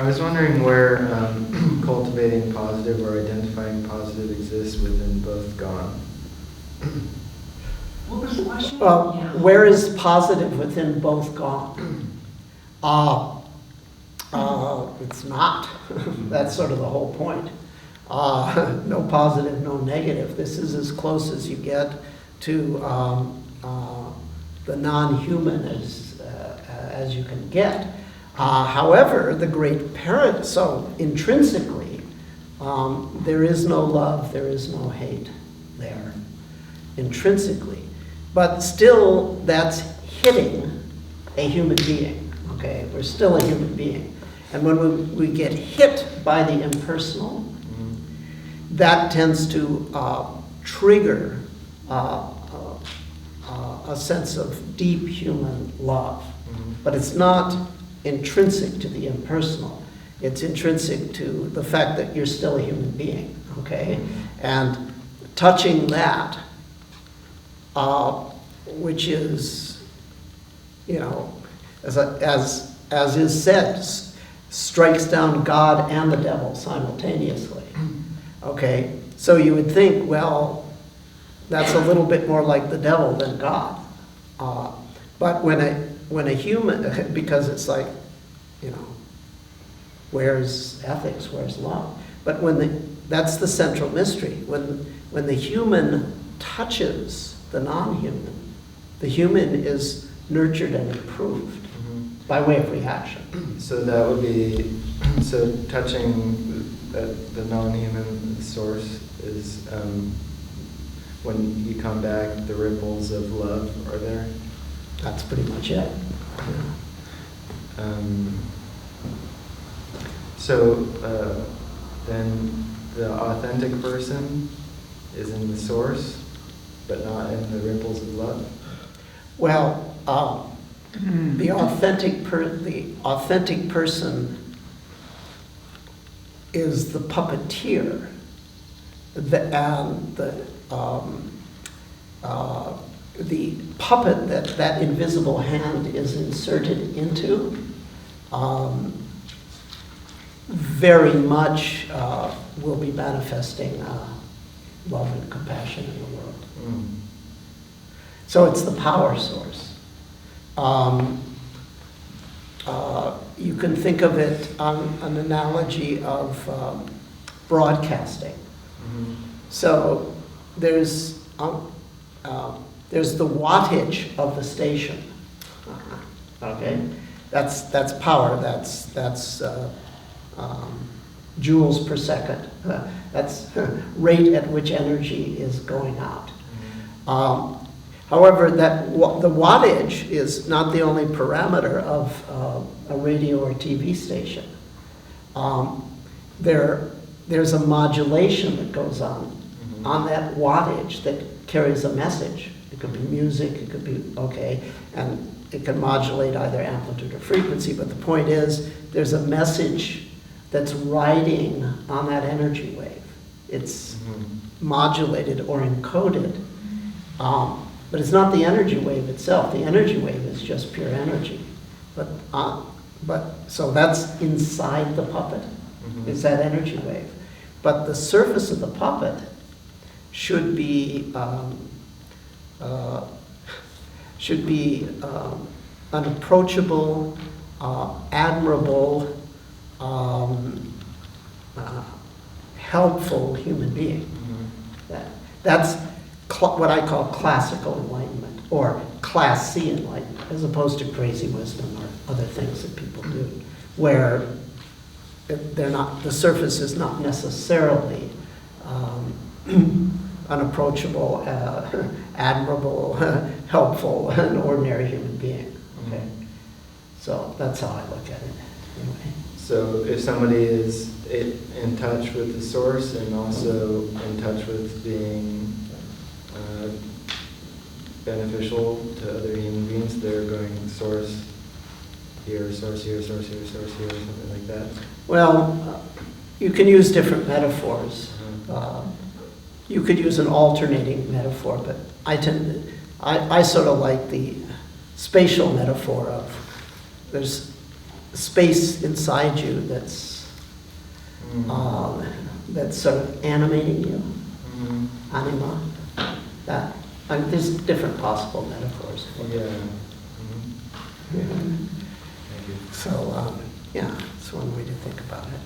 I was wondering where cultivating positive or identifying positive exists within both gone. What was the question? Where is positive within both gone? It's not. That's sort of the whole point. No positive, no negative. This is as close as you get to the non-human as you can get. However, the great parent, so intrinsically, there is no love, there is no hate there, intrinsically. But still, that's hitting a human being, okay? We're still a human being. And when we get hit by the impersonal, that tends to trigger a sense of deep human love. But it's not intrinsic to the impersonal. It's intrinsic to the fact that you're still a human being, okay? And touching that, which is, you know, as is said, strikes down God and the devil simultaneously, okay? So you would think, well, that's a little bit more like the devil than God. But when a human, because it's like, you know, where's ethics, where's love? But that's the central mystery. When the human touches the non-human, the human is nurtured and improved by way of reaction. So that would be, so touching the non-human source is when you come back, the ripples of love are there? That's pretty much it. So then the authentic person is in the source, but not in the ripples of love? Well, the authentic person is the puppeteer, the puppet that invisible hand is inserted into. Very much will be manifesting love and compassion in the world. So it's the power source. You can think of it on an analogy of broadcasting. So there's the wattage of the station. Okay, that's power. That's joules per second. That's rate at which energy is going out. However, the wattage is not the only parameter of a radio or TV station. There's a modulation that goes on that wattage that carries a message. It could be music, it could be, okay, and it can modulate either amplitude or frequency, but the point is there's a message that's riding on that energy wave. It's modulated or encoded. But it's not the energy wave itself. The energy wave is just pure energy. But so that's inside the puppet, is that energy wave. But the surface of the puppet should be unapproachable, admirable, helpful human being. That's what I call classical enlightenment, or class C enlightenment, as opposed to crazy wisdom or other things that people do, where the surface is not necessarily unapproachable, admirable, helpful, an ordinary human being. Okay, so that's how I look at it. Anyway. So if somebody is in touch with the source and also in touch with being beneficial to other human beings, they're going source here, source here, source here, source here, something like that? Well, you can use different metaphors. You could use an alternating metaphor, but I sort of like the spatial metaphor of there's space inside you that's that's sort of animating you, anima. That there's different possible metaphors for it. Yeah. Yeah. Thank you. So yeah, it's one way to think about it.